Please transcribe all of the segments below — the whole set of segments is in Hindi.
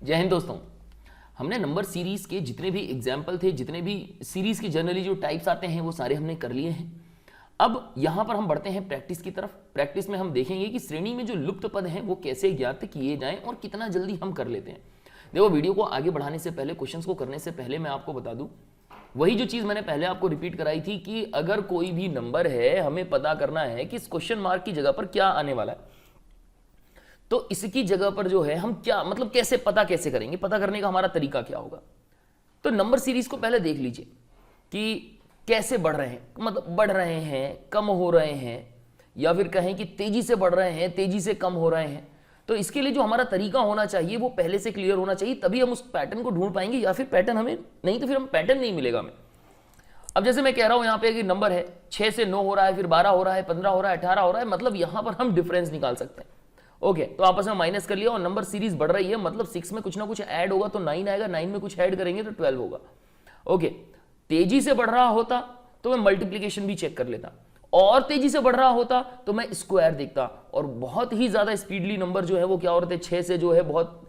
जय हिंद दोस्तों। हमने नंबर सीरीज के जितने भी एग्जाम्पल थे, जितने भी सीरीज के जनरली जो टाइप्स आते हैं वो सारे हमने कर लिए हैं। अब यहां पर हम बढ़ते हैं प्रैक्टिस की तरफ। प्रैक्टिस में हम देखेंगे कि श्रेणी में जो लुप्त पद हैं वो कैसे ज्ञात किए जाएं और कितना जल्दी हम कर लेते हैं। देखो, वीडियो को आगे बढ़ाने से पहले, क्वेश्चंस को करने से पहले मैं आपको बता दूं, वही जो चीज मैंने पहले आपको रिपीट कराई थी कि अगर कोई भी नंबर है, हमें पता करना है कि इस क्वेश्चन मार्क की जगह पर क्या आने वाला है, तो इसकी जगह पर जो है हम क्या मतलब कैसे पता कैसे करेंगे, पता करने का हमारा तरीका क्या होगा। तो नंबर सीरीज को पहले देख लीजिए कि कैसे बढ़ रहे हैं, मतलब बढ़ रहे हैं, कम हो रहे हैं, या फिर कहें कि तेजी से बढ़ रहे हैं, तेजी से कम हो रहे हैं। तो इसके लिए जो हमारा तरीका होना चाहिए वो पहले से क्लियर होना चाहिए, तभी हम उस पैटर्न को ढूंढ पाएंगे, या फिर पैटर्न हमें नहीं तो फिर हम पैटर्न नहीं मिलेगा हमें। अब जैसे मैं कह रहा हूं यहां पे कि नंबर है 6 से 9 हो रहा है, फिर 12 हो रहा है, 15 हो रहा है, 18 हो रहा है, मतलब यहां पर हम डिफरेंस निकाल सकते हैं। ओके, तो आपस में माइनस कर लिया और नंबर सीरीज बढ़ रही है, मतलब 6 में कुछ ना कुछ ऐड होगा तो 9 आएगा, 9 में कुछ ऐड करेंगे तो 12 होगा। ओके, तेजी से बढ़ रहा होता तो मैं मल्टीप्लीकेशन भी चेक कर लेता, और तेजी से बढ़ रहा होता तो मैं स्क्वायर देखता, और बहुत ही ज्यादा स्पीडली नंबर जो है वो क्या हो रहे थे, 6 से जो है बहुत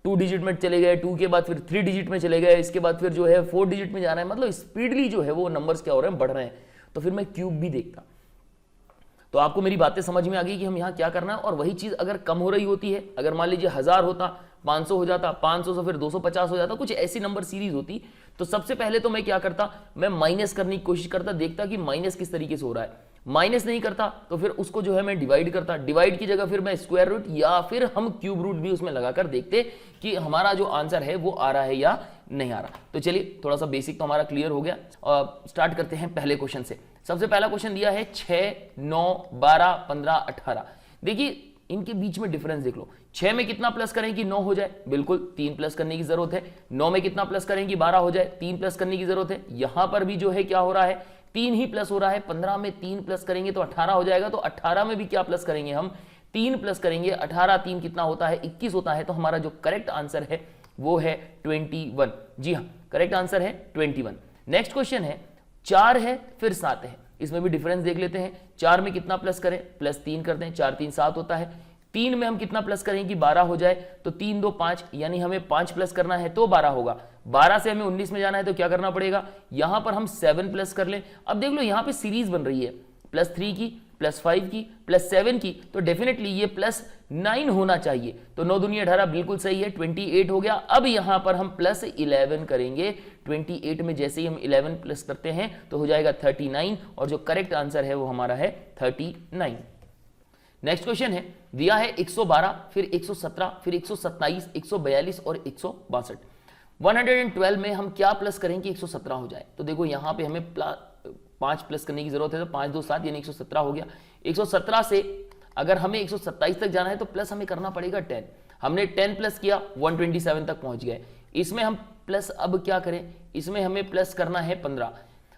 2 डिजिट में चले गए, 2 के बाद फिर 3 डिजिट में चले गए, इसके बाद फिर जो है 4 डिजिट में जा रहे हैं, मतलब स्पीडली जो है वो नंबर्स क्या हो रहे हैं, बढ़ रहे हैं। तो फिर मैं क्यूब भी देखता। तो आपको मेरी बातें समझ में आ गई कि हम यहाँ क्या करना है। और वही चीज अगर कम हो रही होती है, अगर मान लीजिए 1000 होता, 500 हो जाता, 500 से फिर 250 हो जाता, कुछ ऐसी नंबर सीरीज होती, तो सबसे पहले तो मैं क्या करता, मैं माइनस करने की कोशिश करता, देखता कि माइनस किस तरीके से हो रहा है। माइनस नहीं करता तो फिर उसको जो है मैं डिवाइड करता, डिवाइड की जगह फिर मैं स्क्वायर रूट या फिर हम क्यूब रूट भी उसमें लगाकर देखते कि हमारा जो आंसर है वो आ रहा है या नहीं आ रहा। तो चलिए, थोड़ा सा बेसिक तो हमारा क्लियर हो गया और स्टार्ट करते हैं पहले क्वेश्चन से। सबसे पहला क्वेश्चन दिया है 6, 9, 12, 15, 18। देखिए इनके बीच में डिफरेंस देख लो। 6 में कितना प्लस करें कि 9 हो जाए, बिल्कुल 3 प्लस करने की जरूरत है। 9 में कितना प्लस करें कि 12 हो जाए, 3 प्लस करने की जरूरत है। यहां पर भी जो है क्या हो रहा है, 3 ही प्लस हो रहा है। 15 में 3 प्लस करेंगे तो 18 हो जाएगा, तो 18 में भी क्या प्लस करेंगे, हम 3 प्लस करेंगे। 18 3 कितना होता है, 21 होता है। तो हमारा जो करेक्ट आंसर है वो है 21। जी हाँ, करेक्ट आंसर है 21। नेक्स्ट क्वेश्चन है 4 है फिर 7 है, इसमें भी डिफरेंस देख लेते हैं। 4 में कितना प्लस करें, प्लस 3 कर दें, 4 3 7 होता है। 3 में हम कितना प्लस करें कि 12 हो जाए, तो 3 2 5, यानी हमें 5 प्लस करना है तो 12 होगा। 12 से हमें 19 में जाना है तो क्या करना पड़ेगा, यहां पर हम 7 प्लस कर लें। अब देख लो यहां पे सीरीज बन रही है, +3 की, +5 की, +7 की, तो डेफिनेटली ये +9 होना चाहिए। तो 9 दूनी 18 बिल्कुल सही है, 28 हो गया। अब यहां पर हम +11 करेंगे। 28 में जैसे ही हम 11 प्लस करते हैं तो हो जाएगा 39, और जो करेक्ट आंसर है वो हमारा है 39। नेक्स्ट क्वेश्चन है दिया है 112, फिर 117, फिर 127, 142 और 162। 112 में हम क्या प्लस करें कि 117 हो जाए, तो देखो यहां पे हमें 5 प्लस करने की जरूरत है, तो 5 2 7 यानी 117 हो गया। 117 से अगर हमें 127 तक जाना है तो प्लस हमें करना पड़ेगा 10। हमने 10 प्लस किया, 127 तक पहुंच गए। इसमें हम प्लस अब क्या करें, इसमें हमें प्लस करना है 15।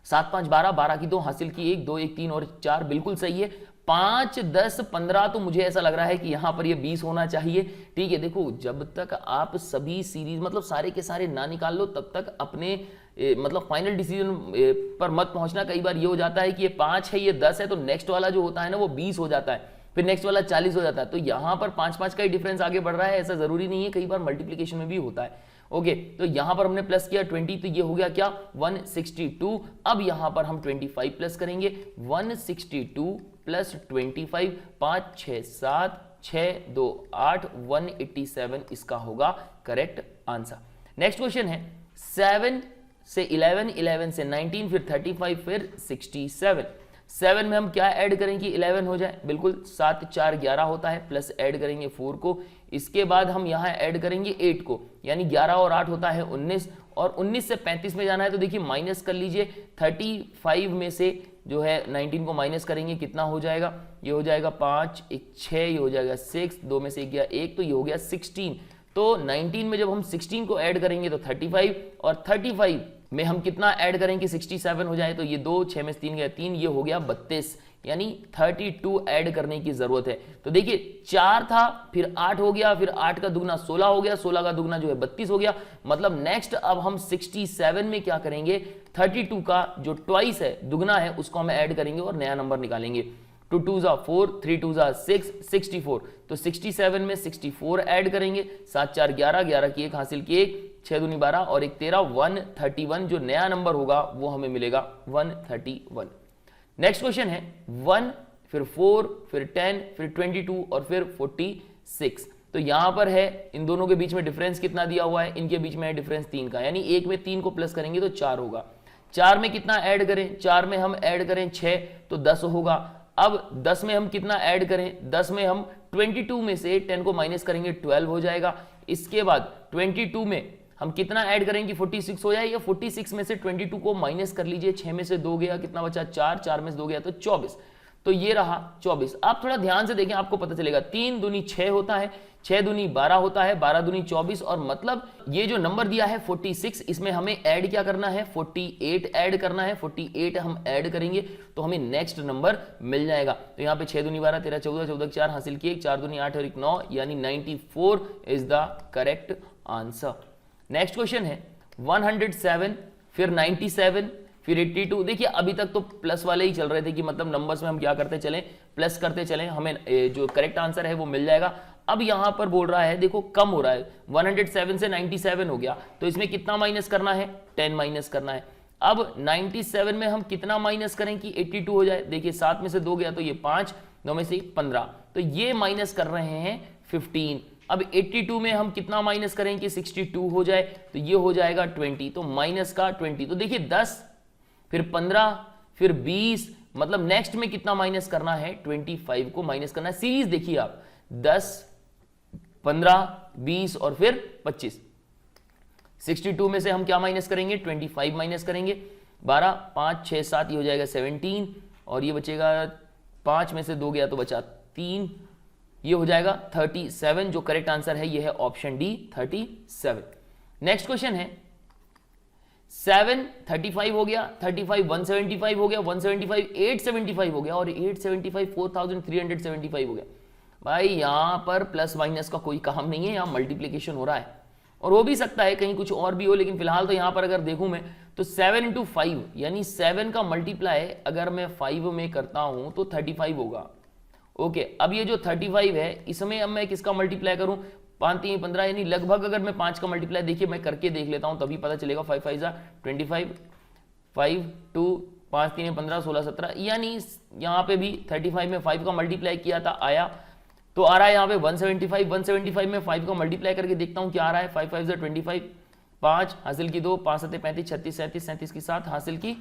7 5 12, 12 की 2 हासिल की 1 2 1 3 और 4, बिल्कुल सही है। 5 10 15, तो मुझे ऐसा लग रहा है कि यहां पर ये 20 होना चाहिए। ठीक है, देखो जब तक आप सभी सीरीज मतलब सारे के सारे ना निकाल लो तब तक अपने मतलब फाइनल डिसीजन पर मत पहुंचना। कई बार ये हो जाता है कि ये 5 है, ये 10 है, तो नेक्स्ट वाला जो होता है ना वो 20 हो जाता है, फिर नेक्स्ट वाला 40 हो जाता है। तो यहां पर 5 का ही डिफरेंस आगे बढ़ रहा है, ऐसा जरूरी नहीं है, कई बार मल्टीप्लीकेशन में भी होता है। ओके, तो यहां पर हमने प्लस किया 20, तो ये हो गया क्या 162। अब यहां पर हम 25 प्लस करेंगे, 162 प्लस 25, 5 6 7 6 2 8, 187 इसका होगा करेक्ट आंसर। नेक्स्ट क्वेश्चन है 7 से 11, 11 से 19, फिर 35, फिर 67। 7 में हम क्या ऐड करें कि 11 हो जाए, बिल्कुल 7 4 11 होता है, प्लस ऐड करेंगे 4 को। इसके बाद हम यहाँ ऐड करेंगे 8 को, यानी 11 और 8 होता है 19, और 19 से 35 में जाना है तो देखिए माइनस कर लीजिए। 35 में से जो है 19 को माइनस करेंगे, कितना हो जाएगा, ये हो जाएगा 5 1 6, ये हो जाएगा 6, 2 में से गया 1, तो ये हो गया 16। तो 19 में जब हम 16 को ऐड करेंगे तो 35, और 35 में हम कितना ऐड करें कि 67 हो जाए, तो ये 2 6 में से 3 गया 3, ये हो गया 32, यानी 32 ऐड करने की जरूरत है। तो देखिए 4 था, फिर 8 हो गया, फिर 8 का दुगना 16 हो गया, 16 का दुगना जो है 32 हो गया। मतलब नेक्स्ट अब हम 67 में क्या करेंगे, 32 का जो ट्वाइस है, दुगना है, उसको हम ऐड करेंगे और नया नंबर निकालेंगे। 2 2 जा 4, 3 2 जा 6, 64। तो 67 में 64 ऐड करेंगे, 7 4 11, 11 की 1 हासिल की 1, 6 दूनी 12 और 1 13, 131 जो नया नंबर होगा वो हमें मिलेगा 131। नेक्स्ट क्वेश्चन है 1, फिर 4, फिर 10, फिर 22 और फिर 46। तो यहां पर है इन दोनों के बीच में डिफरेंस कितना दिया हुआ है, इनके बीच में है डिफरेंस 3 का, यानी एक में 3 को प्लस करेंगे तो 4 होगा। 4 में कितना ऐड करें, 4 में हम ऐड करें 6 तो 10 होगा। अब 10 में हम कितना ऐड करें, 10 में हम 22 में से 10 को माइनस करेंगे 12 हो जाएगा। इसके बाद 22 में हम कितना ऐड करेंगे 46 हो जाए, या 46 में से 22 को माइनस कर लीजिए, 6 में से 2 गया, कितना बचा 4, 4 में से 2 गया तो 24, तो ये रहा 24। आप थोड़ा ध्यान से देखें आपको पता चलेगा 3 दूनी 6 होता है, 6 दूनी 12 होता है, 12 दूनी 24 और मतलब ये जो नंबर दिया है 46 इसमें हमें ऐड क्या करना है 48 ऐड करना है। 48 हम ऐड करेंगे तो हमें नेक्स्ट नंबर मिल जाएगा। तो यहाँ पे 6 दूनी 12, 13 14, 14 4 हासिल किए, 4 दूनी 8 और 1 9 यानी 94 is the correct answer. Next question है 107, फिर 97, फिर 82। देखिए अभी तक तो प्लस वाले ही चल रहे थे कि मतलब नंबर्स में हम क्या करते चलें, प्लस करते चलें, हमें जो करेक्ट आंसर है वो मिल जाएगा। अब यहां पर बोल रहा है देखो कम हो रहा है, 107 से 97 हो गया तो इसमें कितना माइनस करना है 10 माइनस करना है। अब 97 में हम कितना माइनस करें कि 82 हो जाए, देखिए 7 में से 2 गया तो ये 5, 9 में से 15, तो ये माइनस कर रहे हैं 15। अब 82 में हम कितना माइनस करें कि 62 हो जाए, तो ये हो जाएगा 20, तो माइनस का 20। तो देखिए 10, फिर 15, फिर 20, मतलब नेक्स्ट में कितना माइनस करना है 25 को माइनस करना है। सीरीज देखिए आप 10, 15, 20 और फिर 25। 62 में से हम क्या माइनस करेंगे 25 माइनस करेंगे, 12, 5, 6, 7 ये हो जाएगा 17 और ये बचेगा 5 में से 2 गया तो बचा 3, ये हो जाएगा 37। जो करेक्ट आंसर है ये है ऑप्शन डी 37। नेक्स्ट क्वेश्चन है 7 35 हो गया, 35 175 हो गया, 175 875 हो गया और 875 4375 हो गया। भाई यहां पर प्लस माइनस का कोई काम नहीं है, यहां मल्टीप्लीकेशन हो रहा है और हो भी सकता है कहीं कुछ और भी हो, लेकिन फिलहाल तो यहां पर अगर देखूं मैं तो 7 इंटू 5 यानी 7 का मल्टीप्लाई अगर मैं 5 में करता हूं तो 35 होगा। ओके, अब ये जो 35 है इसमें अब मैं किसका मल्टीप्लाई करूं 5 3 15 यानी लगभग अगर मैं 5 का मल्टीप्लाई देखिए मैं करके देख लेता हूं तभी पता चलेगा। 5 5 25, 5 2 5 3 15 16 17 यानी यहां पे भी 35 में 5 का मल्टीप्लाई किया था आया, तो आ रहा है यहाँ पे 175। 175 में 5 का मल्टीप्लाई करके देखता हूँ क्या आ रहा है 5 5 25, 5 हासिल की 2, 5 7 35, 36 37 37 की 7 हासिल की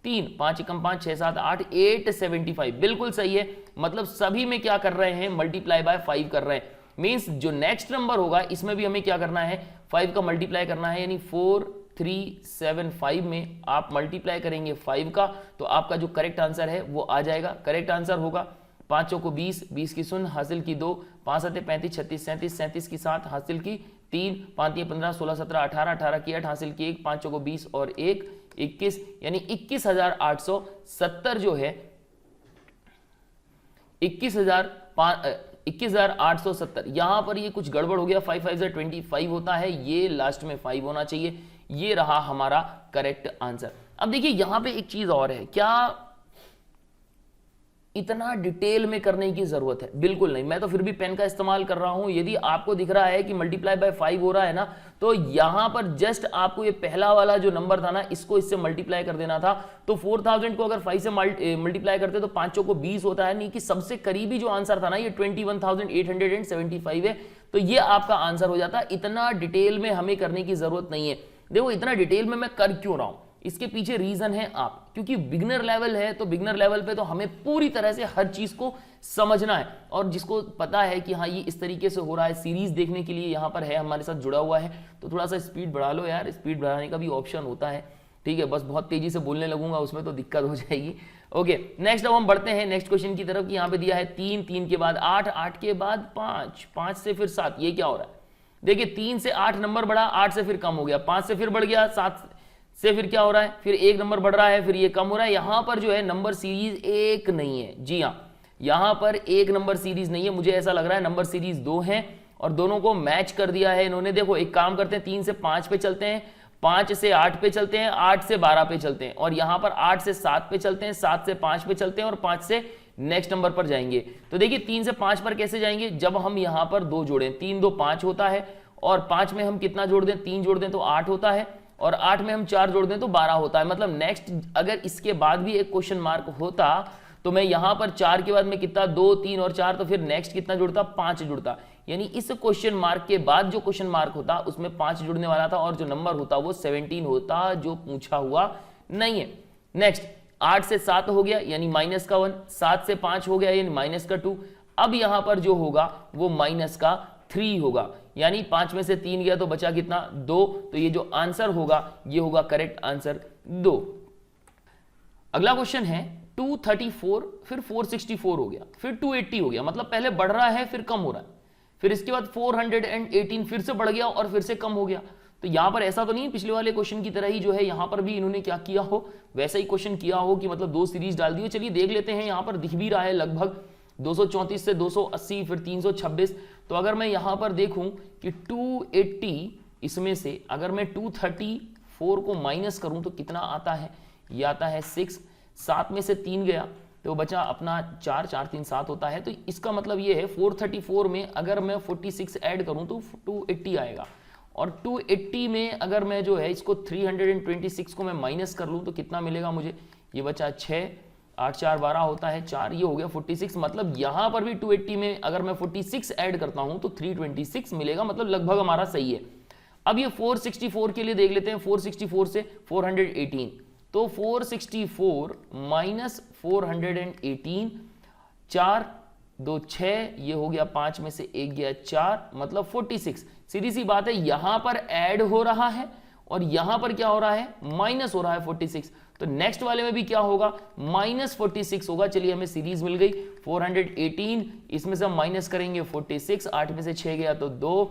3, 5 एकम 5 6 7 8 875 बिल्कुल सही है। मतलब सभी में क्या कर रहे हैं मल्टीप्लाई बाय 5 कर रहे हैं। मींस जो नेक्स्ट नंबर होगा इसमें भी हमें क्या करना है 5 का मल्टीप्लाई करना है, यानी 4375 में आप मल्टीप्लाई करेंगे 5 का तो आपका जो करेक्ट आंसर है वो आ जाएगा। करेक्ट आंसर होगा 5 को 20, 20 की 0 हासिल की 2, 5 7 35 36 37 37 की 7 हासिल की 3, 5 3 15 16 17 18 18 की 8 हासिल की 1, 5 को 20 और 1 21 यानी 21870 जो है 21870। यहां पर ये कुछ गड़बड़ हो गया, 5 5 25 होता है, ये लास्ट में 5 होना चाहिए। ये रहा हमारा करेक्ट आंसर। अब देखिए यहां पे एक चीज और है, क्या इतना डिटेल में करने की जरूरत है? बिल्कुल नहीं, मैं तो फिर भी पेन का इस्तेमाल कर रहा हूं। यदि आपको दिख रहा है कि मल्टीप्लाई बाय 5 हो रहा है ना, तो यहां पर जस्ट आपको ये पहला वाला जो नंबर था ना इसको इससे मल्टीप्लाई कर देना था। तो 4000 को अगर 5 से मल्टीप्लाई करते तो 5 को 20 होता है, नहीं कि सबसे करीबी जो आंसर था ना ये 21,875 है, तो ये आपका आंसर हो जाता। इतना डिटेल में हमें करने की जरूरत नहीं है। देखो इतना डिटेल में मैं कर क्यों रहा हूं, इसके पीछे रीजन है आप, क्योंकि बिगनर लेवल है तो बिगनर लेवल पे तो हमें पूरी तरह से हर चीज को समझना है। और जिसको पता है कि हाँ ये इस तरीके से हो रहा है, सीरीज देखने के लिए यहाँ पर है हमारे साथ जुड़ा हुआ है, तो थोड़ा सा स्पीड बढ़ा लो यार, स्पीड बढ़ाने का भी ऑप्शन होता है, ठीक है। बस बहुत तेजी से बोलने लगूंगा उसमें तो दिक्कत हो जाएगी। ओके नेक्स्ट, अब हम बढ़ते हैं नेक्स्ट क्वेश्चन की तरफ कि यहाँ पे दिया है 3, 3 के बाद 8, 8 के बाद 5, 5 से फिर 7, ये क्या हो रहा है? देखिए 3 से 8 नंबर बढ़ा, 8 से फिर कम हो गया, 5 से फिर बढ़ गया, 7 से फिर क्या हो रहा है, फिर 1 नंबर बढ़ रहा है, फिर ये कम हो रहा है। यहां पर जो है नंबर सीरीज 1 नहीं है, जी हाँ यहां पर 1 नंबर सीरीज नहीं है, मुझे ऐसा लग रहा है नंबर सीरीज 2 है और दोनों को मैच कर दिया है इन्होंने। देखो एक काम करते हैं, 3 से 5 पे चलते हैं, 5 से 8 पे चलते हैं, 8 से 12 पे चलते हैं और यहां पर 8 से 7 पे चलते हैं, 7 से 5 पे चलते हैं और 5 से नेक्स्ट नंबर पर जाएंगे। तो देखिए 3 से 5 पर कैसे जाएंगे, जब हम यहां पर 2 जोड़ें, 3 2 5 होता है, और 5 में हम कितना जोड़ दें, 3 जोड़ दें तो 8 होता है, और 8 में हम 4 जोड़ दें तो 12 होता है। मतलब नेक्स्ट अगर इसके बाद भी एक क्वेश्चन मार्क होता तो मैं यहां पर 4 के बाद में कितना, 2 3 और 4, तो फिर नेक्स्ट कितना जुड़ता, 5 जुड़ता। यानी इस क्वेश्चन मार्क के बाद जो क्वेश्चन मार्क होता उसमें 5 जुड़ने वाला था, और जो नंबर होता वो 17 होता, जो पूछा हुआ नहीं है। नेक्स्ट 8 से 7 हो गया यानी माइनस का 1, 7 से 5 हो गया यानी माइनस का 2। अब यहां पर जो होगा वो माइनस का 3 होगा, यानी 5 में से 3 गया तो बचा कितना, 2। तो ये जो आंसर होगा ये होगा करेक्ट आंसर 2। अगला क्वेश्चन है 234, फिर 464 हो गया, फिर 280 हो गया, मतलब पहले बढ़ रहा है फिर कम हो रहा है, फिर इसके बाद 418 फिर से बढ़ गया और फिर से कम हो गया। तो यहां पर ऐसा तो नहीं है पिछले वाले क्वेश्चन की तरह ही जो है यहां पर भी इन्होंने क्या किया हो, वैसा ही क्वेश्चन किया हो कि मतलब 2 सीरीज डाल दी हो। चलिए देख लेते हैं, यहां पर दिख भी रहा है लगभग 234 से 280 फिर 326। तो अगर मैं यहां पर देखूं कि 280 इसमें से अगर मैं 234 को माइनस करूं तो कितना आता है, ये आता है 6, 7 में से 3 गया तो बचा अपना 4, 4 3 7 होता है। तो इसका मतलब ये है 434 में अगर मैं 46 ऐड करूं तो 280 आएगा, और 280 में अगर मैं जो है इसको 326 को मैं माइनस कर लूं तो कितना मिलेगा मुझे, ये बचा 6, 8 4 12 होता है 4, ये हो गया 46। मतलब यहां पर भी 280 में अगर मैं 46 ऐड करता हूं तो 326 मिलेगा, मतलब लगभग हमारा सही है। अब ये 464 के लिए देख लेते हैं, 464 से 418, तो 464 माइनस 418, 4 2 6, ये हो गया 5 में से 1 गया 4, मतलब 46। सीधी सी बात है, यहां पर ऐड हो रहा है और यहां पर क्या हो रहा है, माइनस हो रहा है 46। तो नेक्स्ट वाले में भी क्या होगा, माइनस 46 होगा। चलिए हमें सीरीज मिल गई 418, इसमें से हम माइनस करेंगे 46, 8 में से 6 गया तो 2,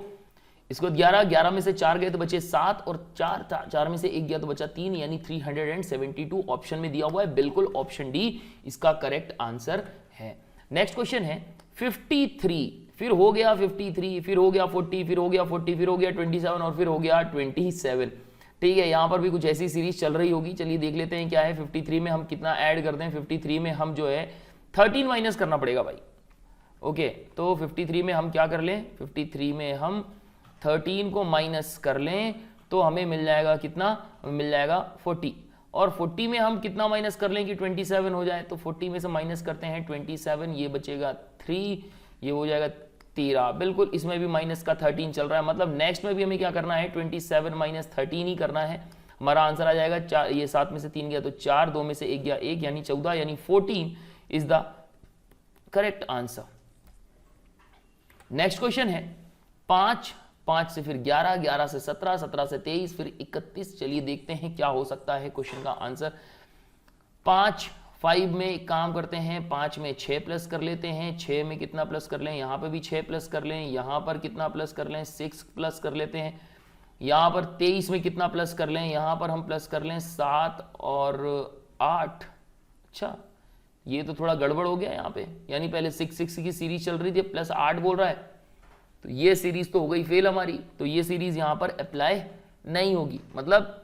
इसको 11, 11 में से 4 गए तो बचे 7, और 4 में से 1 गया तो बचा 3, यानी 372 ऑप्शन में दिया हुआ है। बिल्कुल ऑप्शन डी इसका करेक्ट आंसर है। नेक्स्ट क्वेश्चन है 53, फिर हो गया 53, फिर हो गया 40, फिर हो गया 40, फिर हो गया 27 और फिर हो गया 27। ठीक है, यहां पर भी कुछ ऐसी सीरीज चल रही होगी। चलिए देख लेते हैं क्या है। 53 में हम कितना ऐड करते हैं, 53 में हम जो है 13 माइनस करना पड़ेगा भाई। ओके, तो 53 में हम क्या कर लें, 53 में हम 13 को माइनस कर लें तो हमें मिल जाएगा कितना, हमें मिल जाएगा 40, और 40 में हम कितना माइनस कर लें कि 27 हो जाए, तो 40 में से माइनस करते हैं 27, ये बचेगा 3, ये हो जाएगा 13। बिल्कुल इसमें भी माइनस का 13 चल रहा है, मतलब नेक्स्ट में भी हमें क्या करना है, 27 माइनस 13 ही करना है। हमारा आंसर आ जाएगा 4, ये 7 में से 3 गया तो 4, 2 में से 1 गया 1, यानी 14, यानी 14 is the correct answer. Next question है 5 से फिर 11, 11 से 17, 17 से 23, फिर 31। चलिए देखते हैं क्या हो सकता है क्वेश्चन का आंसर। 5 में एक काम करते हैं, 5 में 6 प्लस कर लेते हैं, 6 में कितना प्लस कर लें, यहां पे भी 6 प्लस कर लें, यहां पर कितना प्लस कर लें, 6 प्लस कर लेते हैं, यहां पर 23 में कितना प्लस कर लें, यहां पर हम प्लस कर लें 7 और 8। अच्छा, ये तो थोड़ा गड़बड़ हो गया यहाँ पे, यानी पहले 6 की सीरीज चल रही थी, प्लस 8 बोल रहा है, तो ये सीरीज तो हो गई फेल हमारी, तो ये सीरीज यहां पर अप्लाई नहीं होगी। मतलब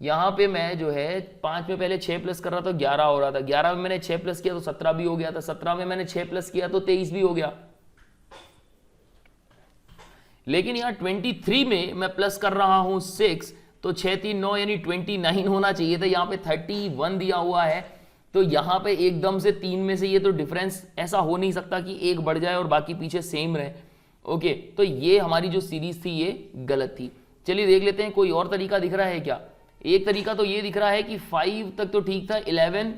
यहां पे मैं जो है 5 में पहले 6 प्लस कर रहा था 11 हो रहा था, 11 में मैंने 6 प्लस किया तो 17 भी हो गया था, 17 में मैंने 6 प्लस किया तो 23 भी हो गया। लेकिन यहां 23 में मैं प्लस कर रहा हूं 6, तो 6 3 9 यानी 29 होना चाहिए था, यहां पे 31 दिया हुआ है। तो यहां पे एकदम से 3 में से ये तो डिफरेंस ऐसा हो नहीं सकता कि एक बढ़ जाए और बाकी पीछे सेम रहे। ओके, तो ये हमारी जो सीरीज थी ये गलत थी। चलिए देख लेते हैं कोई और तरीका दिख रहा है क्या। एक तरीका तो ये दिख रहा है कि 5 तक तो ठीक था, 11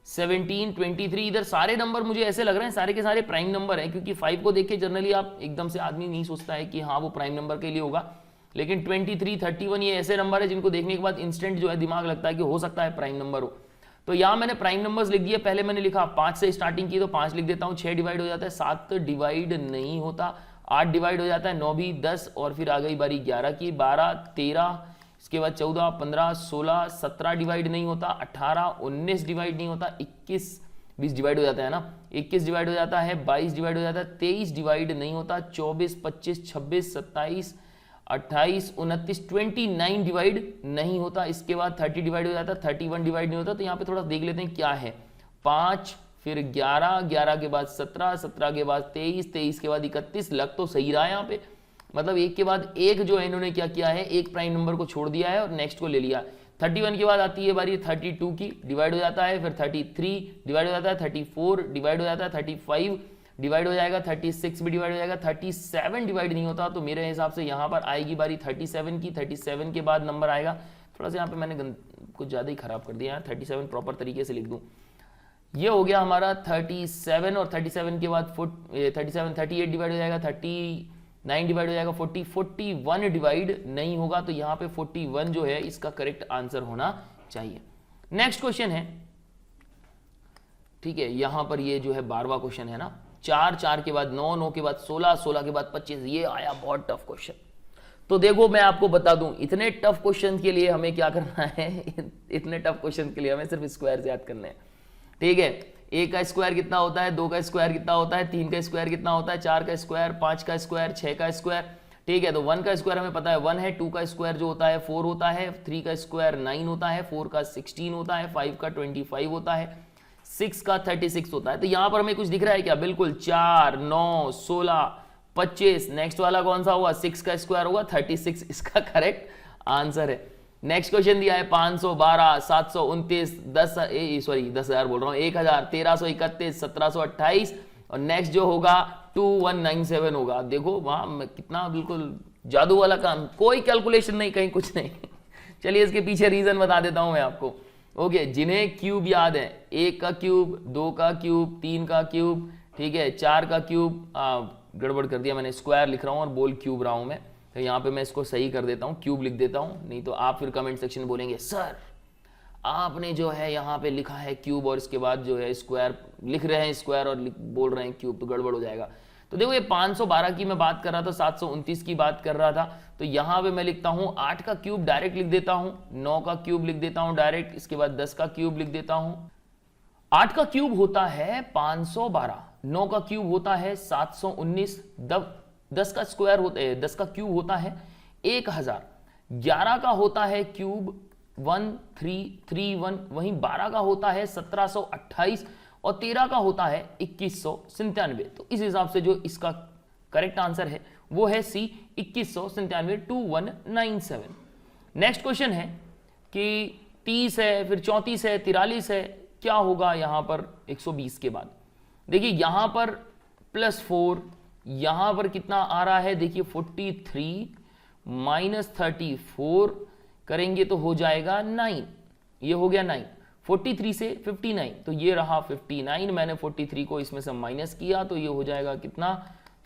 17 23, इधर सारे नंबर मुझे ऐसे लग रहे हैं सारे के सारे प्राइम नंबर हैं, क्योंकि 5 को देख के जनरली आप एकदम से आदमी नहीं सोचता है कि हाँ वो प्राइम नंबर के लिए होगा, लेकिन 23 31 ये ऐसे नंबर है जिनको देखने के बाद इंस्टेंट जो है दिमाग लगता है कि हो सकता है प्राइम नंबर हो। तो यहाँ मैंने प्राइम नंबर्स लिख दिए, पहले मैंने लिखा 5 से स्टार्टिंग की तो 5 लिख देता हूँ, 6 डिवाइड हो जाता है, 7 डिवाइड नहीं होता, 8 डिवाइड हो जाता है, 9 भी, 10, और फिर आ गई बारी 11 की, 12 13, इसके बाद 14 15 16 17 डिवाइड नहीं होता, 18 19 डिवाइड नहीं होता, 21 20 डिवाइड हो जाता है ना, 21 डिवाइड हो जाता है, 22 डिवाइड हो जाता है, 23 डिवाइड नहीं होता, 24 25 26 27 28 29 29 डिवाइड नहीं होता, इसके बाद 30 डिवाइड हो जाता है, 31 डिवाइड नहीं होता। तो यहाँ पे थोड़ा देख लेते हैं क्या है, 5 फिर 11, 11 के बाद 17, 17 के बाद 23, 23 के बाद 31, लग तो सही रहा है यहाँ पे, मतलब एक के बाद एक जो है इन्होंने क्या किया है, एक प्राइम नंबर को छोड़ दिया है और नेक्स्ट को ले लिया। 31 के बाद आती है बारी 32 की, डिवाइड हो जाता है, फिर 33 डिवाइड हो जाता है, 34 डिवाइड हो जाता है, 35 डिवाइड हो जाएगा, 36 भी डिवाइड हो जाएगा, 37 डिवाइड नहीं होता, तो मेरे हिसाब से यहाँ पर आएगी बारी 37 की। 37 के बाद नंबर आएगा, थोड़ा सा यहाँ पे मैंने कुछ ज़्यादा ही खराब कर दिया है, 37 प्रॉपर तरीके से लिख दूँ। ये हो गया हमारा 37 और 37 के बाद 38 डिवाइड हो जाएगा, 39 डिवाइड हो जाएगा, 41 डिवाइड नहीं होगा, तो यहाँ पे 41 जो है इसका करेक्ट आंसर होना चाहिए। नेक्स्ट क्वेश्चन है, ठीक है, यहां पर ये जो है 12वां क्वेश्चन है ना, 4, 4 के बाद 9, 9 के बाद 16, 16 के बाद 25, ये आया बहुत टफ क्वेश्चन। तो देखो मैं आपको बता दूं, इतने टफ क्वेश्चन के लिए हमें क्या करना है, इतने टफ क्वेश्चन के लिए हमें सिर्फ स्क्वायर याद करने हैं, ठीक है। 1 का स्क्वायर कितना होता है, 2 का स्क्वायर कितना होता है, 3 का स्क्वायर कितना होता है, 4 का स्क्वायर, 5 का स्क्वायर, 6 का स्क्वायर, ठीक है। तो 1 का स्क्वायर हमें पता है 1 है, 2 का स्क्वायर जो होता है 4 होता है, 3 का स्क्वायर 9 होता है, 4 का 16 होता है, 5 का 25 होता है, 6 का 36 होता है। तो यहां पर हमें कुछ दिख रहा है क्या, बिल्कुल 4, 9, 16, 25, नेक्स्ट वाला कौन सा होगा, 6 का स्क्वायर होगा, 36 इसका करेक्ट आंसर है। नेक्स्ट क्वेश्चन दिया है 512, 729, 10,000 बोल रहा हूं, 1000, 1331, 1728 और नेक्स्ट जो होगा 2197 होगा। देखो वहां कितना बिल्कुल जादू वाला काम, कोई कैलकुलेशन नहीं, कहीं कुछ नहीं। चलिए इसके पीछे रीजन बता देता हूं मैं आपको। ओके, जिन्हें क्यूब याद है, 1 का क्यूब, 2 का क्यूब, 3 का क्यूब, ठीक है, 4 का क्यूब, गड़बड़ कर दिया मैंने, स्क्वायर लिख रहा हूं और बोल क्यूब रहा हूं मैं, तो यहाँ पे मैं इसको सही कर देता हूँ, क्यूब लिख देता हूँ, नहीं तो आप फिर कमेंट सेक्शन में बोलेंगे सर आपने जो है यहाँ पे लिखा है क्यूब और इसके बाद जो है स्क्वायर लिख रहे हैं, स्क्वायर और बोल रहे हैं क्यूब, तो गड़बड़ हो जाएगा। तो देखो ये 512 की मैं बात कर रहा था, 729 की बात कर रहा था, तो यहाँ पे मैं लिखता हूँ 8 का क्यूब डायरेक्ट लिख देता हूँ, 9 का क्यूब लिख देता हूँ डायरेक्ट, इसके बाद 10 का क्यूब लिख देता हूँ। 8 का क्यूब होता है 512, 9 का क्यूब होता है 719, 10 का स्क्वायर होता है, 10 का क्यूब होता है 1000, 11 का होता है क्यूब 1331, वहीं 12 का होता है 1728 और 13 का होता है 2197। तो इस हिसाब से जो इसका करेक्ट आंसर है वो है सी, 2197, 2197। नेक्स्ट क्वेश्चन है कि 30 है, फिर 34 है, 43 है, क्या होगा यहां पर 120 के बाद। देखिए यहां पर +4, यहां पर कितना आ रहा है, देखिए 43 - 34 करेंगे तो हो जाएगा 9, ये हो गया 9, 43 से 59, तो ये रहा 59, मैंने 43 को इसमें से माइनस किया तो ये हो जाएगा कितना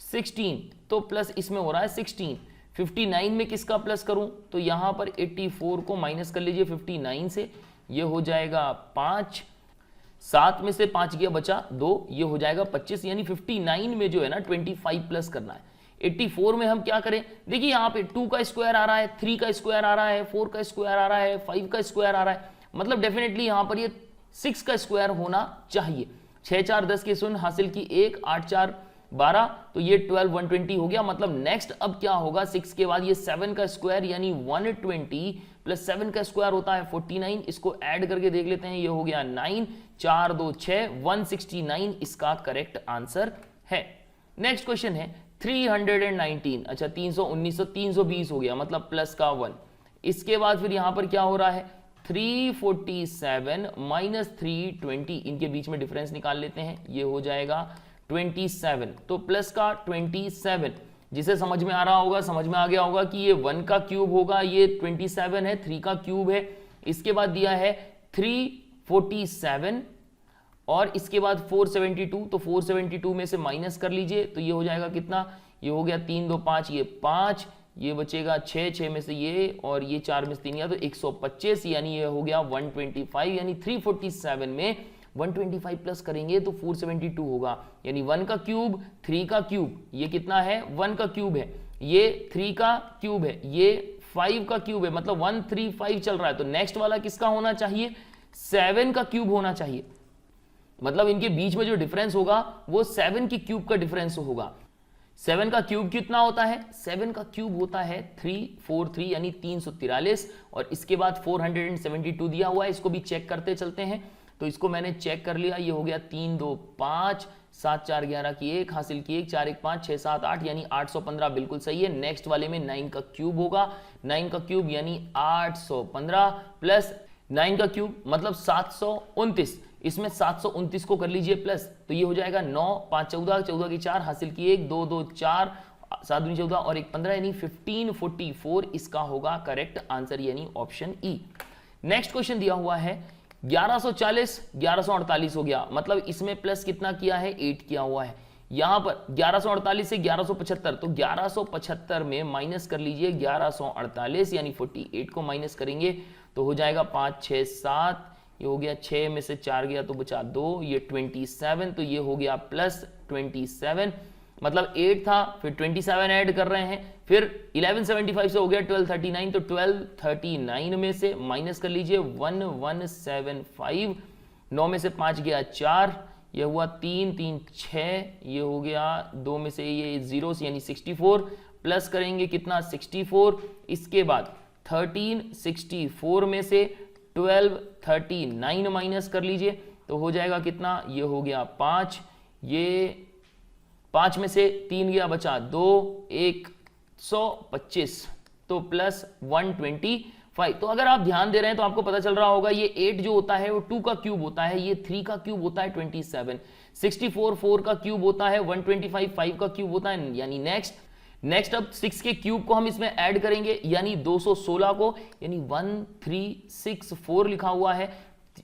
16, तो प्लस इसमें हो रहा है 16। 59 में किसका प्लस करूं, तो यहां पर 84 को माइनस कर लीजिए 59 से, ये हो जाएगा 5, 7 में से 5 गया बचा 2, ये हो जाएगा 25, यानी 59 में जो है ना 25 प्लस करना है। 84 में हम क्या करें, देखिए यहाँ पे 2 का स्क्वायर आ रहा है, 3 का स्क्वायर आ रहा है, 4 का स्क्वायर आ रहा है, 5 का स्क्वायर आ रहा है, मतलब डेफिनेटली यहाँ पर ये 6 का स्क्वायर होना चाहिए। 6 4 10 के शून्य हासिल की 1, 8 4 12, तो ये 12 120 हो गया। मतलब नेक्स्ट अब क्या होगा, 6 के बाद ये 7 का स्क्वायर यानी 120 प्लस 7 का स्क्वायर होता है 49, इसको ऐड करके देख लेते हैं, ये हो गया 9, 4 2 6, 169 इसका करेक्ट आंसर है। नेक्स्ट क्वेश्चन है 319, अच्छा 319 तो 320 हो गया, मतलब प्लस का 1। इसके बाद फिर यहां पर क्या हो रहा है 347 माइनस 320, इनके बीच में डिफरेंस निकाल लेते हैं, ये हो जाएगा 27, तो प्लस का 27। जिसे समझ में आ रहा होगा, समझ में आ गया होगा कि ये 1 का क्यूब होगा, ये 27 है, 3 का क्यूब है, इसके बाद दिया है 347 और इसके बाद 472, तो 472 में से माइनस कर लीजिए तो ये हो जाएगा कितना, ये हो गया 3 2 5, ये 5, ये बचेगा 6, 6 में से ये और ये 4 में से 3 गया तो 125, यानी ये हो गया 125, यानी 347 में 125 प्लस करेंगे तो 472 होगा, यानी 1 का क्यूब 3 का क्यूब, ये कितना है 1 का क्यूब है, ये 3 का क्यूब है, ये 5 का क्यूब है, मतलब 135 चल रहा है। तो नेक्स्ट वाला किसका होना चाहिए, 7 का क्यूब होना चाहिए, मतलब इनके बीच में जो डिफरेंस होगा वो 7 की क्यूब का डिफरेंस होगा। 7 का क्यूब कितना होता है, 7 का क्यूब होता है 343 यानी 343, और इसके बाद 472 दिया हुआ है, इसको भी चेक करते चलते हैं। तो इसको मैंने चेक कर लिया, ये हो गया 3 2 5, 7 4 11 की 1 हासिल की 1, 4 1 5 6 7 8 यानी 815 बिल्कुल सही है। नेक्स्ट वाले में 9 का क्यूब होगा, 9 का क्यूब यानी 815 प्लस 9 का क्यूब मतलब 729, इसमें 729 को कर लीजिए प्लस, तो ये हो जाएगा 9 5 14, 14 की 4 हासिल की 1, 2 2 4, 7 दूनी 14 और 1 15 यानी 1544 इसका होगा करेक्ट आंसर यानी ऑप्शन ई। नेक्स्ट क्वेश्चन दिया हुआ है 1140 1148 हो गया, मतलब इसमें प्लस कितना किया है 8 किया हुआ है। यहां पर 1148 से 1175, तो 1175 में माइनस कर लीजिए 1148 यानी 48 को माइनस करेंगे तो हो जाएगा 5 6 7, ये हो गया 6 में से 4 गया तो बचा 2, ये 27, तो ये हो गया प्लस 27, मतलब 8 था फिर 27 ऐड कर रहे हैं, फिर 1175 से हो गया 1239, तो 1239 में से माइनस कर लीजिए 1175, 9 में से 5 गया 4, ये हुआ 3 3 6, ये हो गया 2 में से ये 0 यानी 64, प्लस करेंगे कितना 64, इसके बाद 1364 में से 1239 माइनस कर लीजिए तो हो जाएगा कितना, ये हो गया 5, ये 5 में से 3 गया बचा 2, 125, तो प्लस 125। तो अगर आप ध्यान दे रहे हैं तो आपको पता चल रहा होगा ये 8 जो होता है वो 2 का क्यूब होता है, ये 3 का क्यूब होता है 27, 64 4 का क्यूब होता है 125, 5 का क्यूब होता है, यानी नेक्स्ट अब 6 के क्यूब को हम इसमें ऐड करेंगे यानी 216 को, यानी 1364 लिखा हुआ है,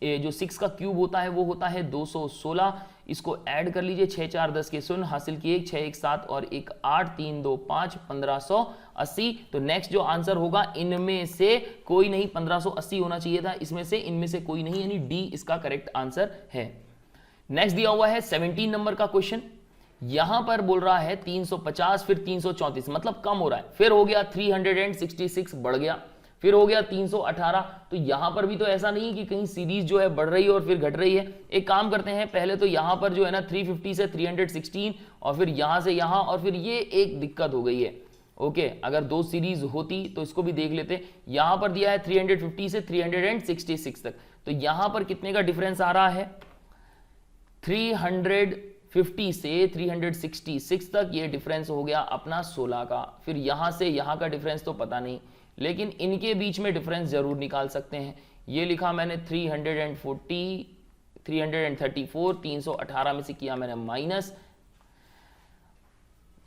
जो 6 का क्यूब होता है वो होता है 216, इसको ऐड कर लीजिए 6 4 10 के 0 हासिल किए 6 1 7 और 1 8 3 2 5 1580। तो नेक्स्ट जो आंसर होगा इनमें से कोई नहीं, 1580 होना चाहिए था, इसमें से इनमें से कोई नहीं, यानी डी इसका करेक्ट आंसर है। नेक्स्ट दिया हुआ है 17 नंबर का क्वेश्चन, यहां पर बोल रहा है 350 फिर 334, मतलब कम हो रहा है, फिर हो गया 366 बढ़ गया, फिर हो गया 318, तो यहां पर भी तो ऐसा नहीं है कि कहीं सीरीज जो है बढ़ रही है और फिर घट रही है। एक काम करते हैं, पहले तो यहां पर जो है ना 350 से 316 और फिर यहां से यहां, और फिर ये एक दिक्कत हो गई है। ओके, अगर दो सीरीज होती तो इसको भी देख लेते। यहां पर दिया है 350 से 366 तक, तो यहां पर कितने का डिफरेंस आ रहा है 350 से 366 तक, ये डिफरेंस हो गया अपना 16 का। फिर यहां से यहां का डिफरेंस तो पता नहीं, लेकिन इनके बीच में डिफरेंस जरूर निकाल सकते हैं। ये लिखा मैंने 340 334, 318 में से किया मैंने माइनस,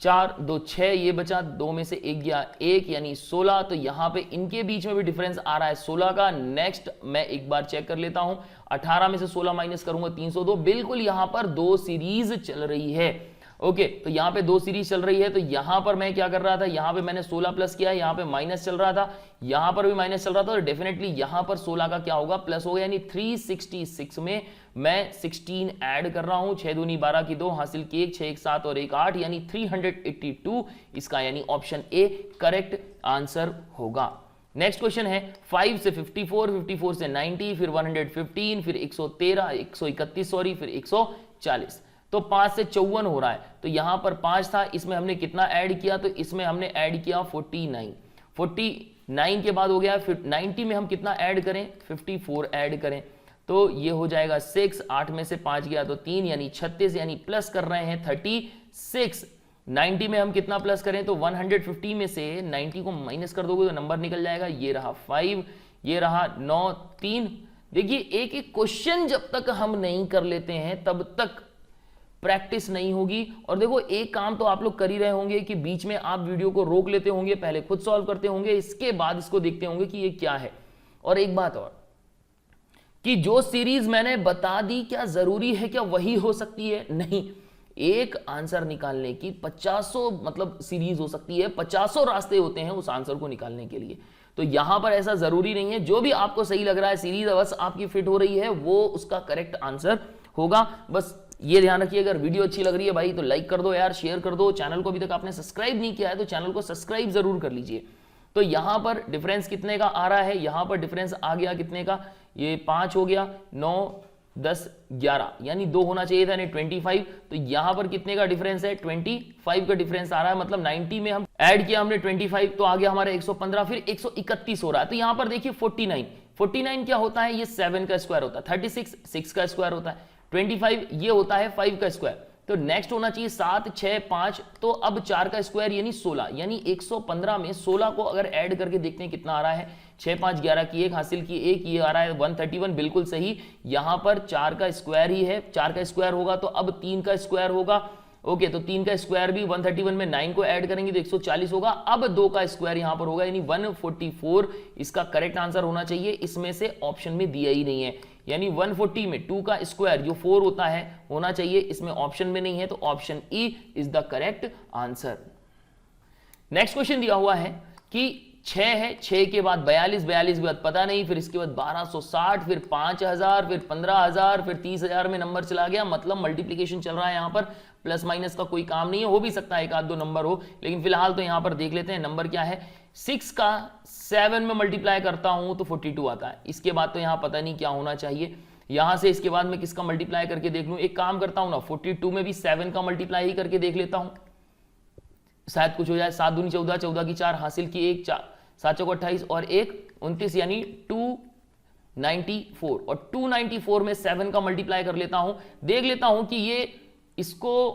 4 2 6, ये बचा 2 में से 1 गया 1 यानी 16, तो यहां पे इनके बीच में भी डिफरेंस आ रहा है 16 का। नेक्स्ट मैं एक बार चेक कर लेता हूं, 18 में से 16 माइनस करूंगा 302, बिल्कुल यहां पर दो सीरीज चल रही है। ओके, तो यहां पे दो सीरीज चल रही है, तो यहां पर मैं क्या कर रहा था, यहां पे मैंने 16 प्लस किया, यहां पे माइनस चल रहा था, यहां पर भी माइनस चल रहा था, तो डेफिनेटली यहां पर 16 का क्या होगा प्लस होगा, यानी 366 में मैं 16 ऐड कर रहा हूं, 6 दूनी 12 की 2 हासिल की 1, 6 1 7 और 1 8 यानी 382 इसका, यानी ऑप्शन ए करेक्ट आंसर होगा। नेक्स्ट क्वेश्चन है 5 से 54, 54 से 90, फिर 115, फिर 113 131 सॉरी, फिर 140, तो 5 से 54 हो रहा है। तो यहां पर 5 था, इसमें हमने कितना ऐड किया, तो इसमें हमने ऐड किया 49 के बाद हो गया, फिर 90 में हम कितना ऐड करें 54 ऐड करें, तो ये हो जाएगा 6, 8 में से 5 गया तो 3 यानी 36, यानी प्लस कर रहे हैं 36। 90 में हम कितना प्लस करें, तो 150 में से 90 को माइनस कर दोगे तो नंबर निकल जाएगा, ये रहा 5, ये रहा 9 3। देखिए एक एक क्वेश्चन जब तक हम नहीं कर लेते हैं तब तक प्रैक्टिस नहीं होगी। और देखो एक काम तो आप लोग कर ही रहे होंगे कि बीच में आप वीडियो को रोक लेते होंगे, पहले खुद सॉल्व करते होंगे, इसके बाद इसको देखते होंगे कि ये क्या है। और एक बात और कि जो सीरीज मैंने बता दी क्या जरूरी है क्या वही हो सकती है, नहीं। एक आंसर निकालने की 50 मतलब सीरीज हो सकती है, 50 रास्ते होते हैं उस आंसर को निकालने के लिए। तो यहां पर ऐसा जरूरी नहीं है, जो भी आपको सही लग रहा है सीरीज बस आपकी फिट हो रही है वो उसका करेक्ट आंसर होगा। बस ये ध्यान रखिए, अगर वीडियो अच्छी लग रही है भाई तो लाइक कर दो यार, शेयर कर दो, चैनल को अभी तक आपने सब्सक्राइब नहीं किया है तो चैनल को सब्सक्राइब जरूर कर लीजिए। तो यहां पर डिफरेंस कितने का आ रहा है, यहां पर डिफरेंस आ गया कितने का, ये 5 हो गया, 9 10 11 यानी 2 होना चाहिए था, यानी 25। तो यहां पर कितने का डिफरेंस है 25 का डिफरेंस आ रहा है, मतलब 90 में हम ऐड किया हमने 25 तो आ गया हमारे 115, फिर 131 हो रहा है। तो यहां पर देखिए 49 49 क्या होता है, ये 7 का स्क्वायर होता है। 36 6 का स्क्वायर होता है। 25 ये होता है 5 का स्क्वायर। तो नेक्स्ट होना चाहिए 7 6 5, तो अब 4 का स्क्वायर यानी 16, यानी 115 में 16 को अगर ऐड करके देखते हैं कितना आ रहा है, 6 5 11 की 1 हासिल की 1, ये आ रहा है 131, बिल्कुल सही। यहां पर 4 का स्क्वायर ही है, 4 का स्क्वायर होगा तो अब 3 का स्क्वायर होगा। ओके, तो 3 का स्क्वायर भी 131 में 9 को ऐड करेंगे तो 140 होगा। अब 2 का स्क्वायर यहां पर होगा यानी 144, इसका करेक्ट आंसर होना चाहिए। इसमें से ऑप्शन में दिया ही नहीं है, यानी 140 में 2 का स्क्वायर जो 4 होता है होना चाहिए, इसमें ऑप्शन में नहीं है, तो option E is the correct answer. Next question दिया हुआ है कि 6 है, 6 के बाद 42, 42 के बाद पता नहीं, फिर इसके बाद 1260, फिर 5000, फिर 15000, फिर 30000 में नंबर चला गया, मतलब मल्टीप्लीकेशन चल रहा है। यहां पर प्लस माइनस का कोई काम नहीं है, हो भी सकता है एक आध दो नंबर हो, लेकिन फिलहाल तो यहां पर देख लेते हैं नंबर क्या है। 6 का 7 में मल्टीप्लाई करता हूं तो 42 आता है। इसके बाद तो यहां पता नहीं क्या होना चाहिए, यहां से इसके बाद मैं किसका मल्टीप्लाई करके देख लूं। एक काम करता हूं ना, 42 में भी 7 का मल्टीप्लाई ही करके देख लेता हूं, शायद कुछ हो जाए। 7 दूनी 14, 14 की 4 हासिल की 1, 7 चौको 28 और 1 29, यानी 294, और 294 में 7 का मल्टीप्लाई कर लेता हूं, देख लेता हूं कि ये इसको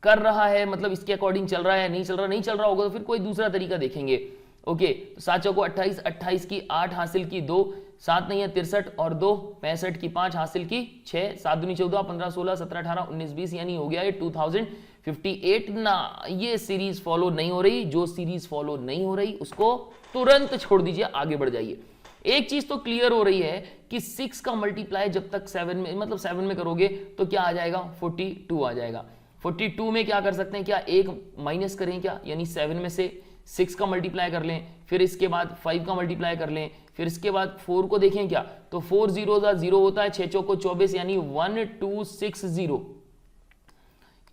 कर रहा है, मतलब इसके अकॉर्डिंग चल रहा है, नहीं चल रहा होगा तो फिर कोई दूसरा तरीका देखेंगे। ओके, तो 7 चौको 28, 28 की 8 हासिल की 2, 7 नहीं है 63 और 2 65 की 5 हासिल की 6, 7 दूनी 14, 15 16 17 18 19 20, यानी हो गया ये 2058 ना। ये सीरीज फॉलो नहीं हो रही, जो सीरीज फॉलो नहीं हो रही उसको तुरंत छोड़ दीजिए, आगे बढ़ जाइए। एक चीज तो क्लियर हो रही है कि 6 का मल्टीप्लाई जब तक 7 में, मतलब 7 में करोगे तो क्या आ जाएगा, 42 आ जाएगा। 42 में क्या कर सकते हैं, क्या एक माइनस करें क्या, यानी 7 में से 6 का मल्टीप्लाई कर लें, फिर इसके बाद 5 का मल्टीप्लाई कर लें, फिर इसके बाद 4 को देखें क्या, तो 4 0 0 होता है, 6 चौको 24, यानी 1260।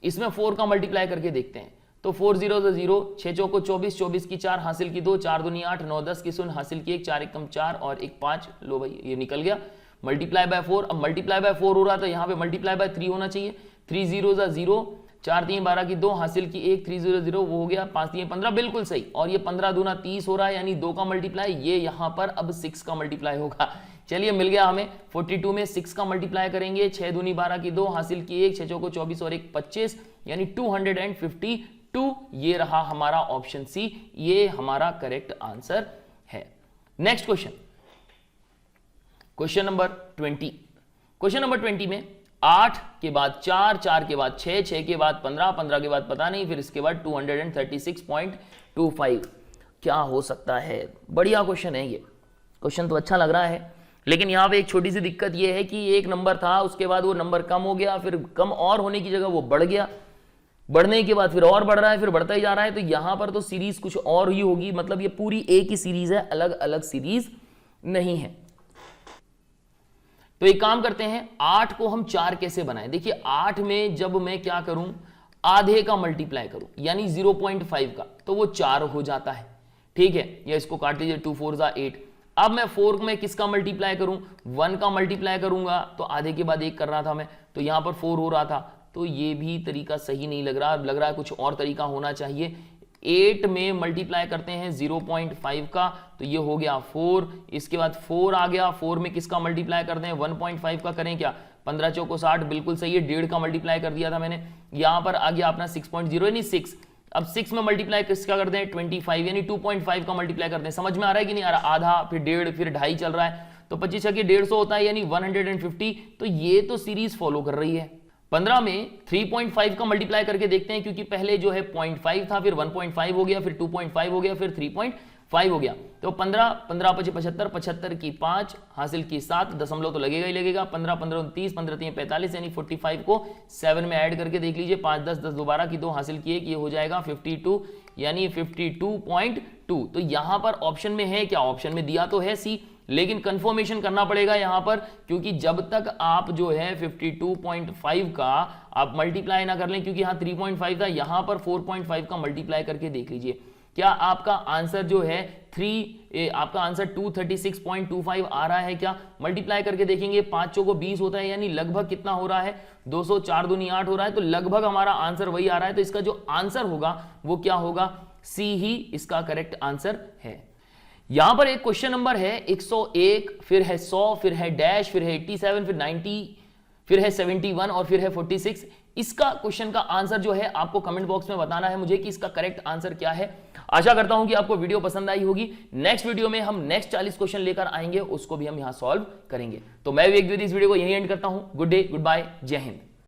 इसमें 4 का मल्टीप्लाई करके देखते हैं, तो 4 0 0, 6 चौको 24, 24 की 4 हासिल की 2, 4 दूनी 8, 9 10 की 0 हासिल की 1, 4 1 4 और 1 5, लो भाई ये निकल गया। मल्टीप्लाई बाय 4, अब मल्टीप्लाई बाय 4 हो रहा, तो यहाँ पे मल्टीप्लाई बाय 3 होना चाहिए। 3 0 0, 4 3 12 की 2 हासिल की 1, 3 0 0 वो हो गया, 5 3 15, बिल्कुल सही। और ये 15 दूना 30 हो रहा है, यानी 2 का मल्टीप्लाई, ये यहाँ पर अब 6 का मल्टीप्लाई होगा। चलिए मिल गया हमें। 42 में 6 का मल्टीप्लाई करेंगे, 6 दूनी 12 की 2 हासिल की 1, 6 चौको 24 और 1 25, यानी 252। ये रहा हमारा ऑप्शन सी, ये हमारा करेक्ट आंसर है। Next question, question number 20। Question number 20 में 8 के बाद 4, 4 के बाद 6, 6 के बाद 15, 15 के बाद पता नहीं, फिर इसके बाद 236.25। क्या हो सकता है, बढ़िया क्वेश्चन है ये। क्वेश्चन तो अच्छा लग रहा है, लेकिन यहां पे एक छोटी सी दिक्कत ये है कि एक नंबर था, उसके बाद वो नंबर कम हो गया, फिर कम और होने की जगह वो बढ़ गया, बढ़ने के बाद फिर और बढ़ रहा है, फिर बढ़ता ही जा रहा है। तो यहां पर तो सीरीज कुछ और ही होगी, मतलब ये पूरी एक ही सीरीज है, अलग अलग सीरीज नहीं है। तो एक काम करते हैं, 8 को हम 4 कैसे बनाएं। देखिए 8 में जब मैं क्या करूं, आधे का मल्टीप्लाई करूं, यानी 0.5 का, तो वो 4 हो जाता है। ठीक है, या इसको काट लीजिए, 2 4 8। अब मैं 4 में किसका मल्टीप्लाई करूं, 1 का मल्टीप्लाई करूंगा, तो आधे के बाद 1 कर रहा था मैं, तो यहां पर 4 हो रहा था, तो ये भी तरीका सही नहीं लग रहा है कुछ और तरीका होना चाहिए। 8 में मल्टीप्लाई करते हैं 0.5 का, तो ये हो गया 4, इसके बाद 4 आ गया, 4 में किसका मल्टीप्लाई करते हैं, 1.5 का करें क्या, 15 चौको 60, बिल्कुल सही है, 1.5 का मल्टीप्लाई कर दिया था मैंने। यहां पर आ गया अपना 6.0 यानी 6। अब 6 में मल्टीप्लाई किसका करते हैं, 25, यानी 2.5 का मल्टीप्लाई करते हैं। समझ में आ रहा है कि नहीं आ रहा, आधा फिर 1.5 फिर 2.5 चल रहा है, तो 25 छके 150 होता है, यानी 150। तो ये तो सीरीज फॉलो कर रही है। 15 में 3.5 का मल्टीप्लाई करके देखते हैं, क्योंकि पहले जो है 0.5 था, फिर 1.5 हो गया, फिर 2.5 हो गया, फिर 3.5 हो गया। तो 15 15 5 75, 75 की 5 हासिल की 7, दशमलव तो लगेगा ही लगेगा, 15 15 29, 15 3 45, यानी 45 को 7 में ऐड करके देख लीजिए, 5 10 10 12 की 2 हासिल की 1, ये हो जाएगा 52, यानी 52.2। तो यहां पर ऑप्शन में है क्या, ऑप्शन में दिया तो है सी, लेकिन कंफर्मेशन करना पड़ेगा यहां पर, क्योंकि जब तक आप जो है 52.5 का आप मल्टीप्लाई ना कर लें, क्योंकि यहां 3.5 था, यहां पर 4.5 का मल्टीप्लाई करके देख लीजिए, क्या आपका आंसर जो है आपका आंसर 236.25 आ रहा है क्या। मल्टीप्लाई करके देखेंगे, 5 चौको 20 होता है, यानी लगभग कितना हो रहा है, 204 दूनी 8 हो रहा है, तो लगभग हमारा आंसर वही आ रहा है। तो इसका जो आंसर होगा वो क्या होगा, सी ही इसका करेक्ट आंसर है। यहां पर एक क्वेश्चन नंबर है 101, फिर है 100, फिर है डैश, फिर है 87, फिर 90, फिर है 71 और फिर है 46। इसका क्वेश्चन का आंसर जो है आपको कमेंट बॉक्स में बताना है मुझे कि इसका करेक्ट आंसर क्या है। आशा करता हूं कि आपको वीडियो पसंद आई होगी। नेक्स्ट वीडियो में हम नेक्स्ट 40 क्वेश्चन लेकर आएंगे, उसको भी हम यहां सॉल्व करेंगे। तो मैं विवेक द्विवेदी इस वीडियो को यहीं एंड करता हूं। गुड डे, गुड बाय, जय हिंद।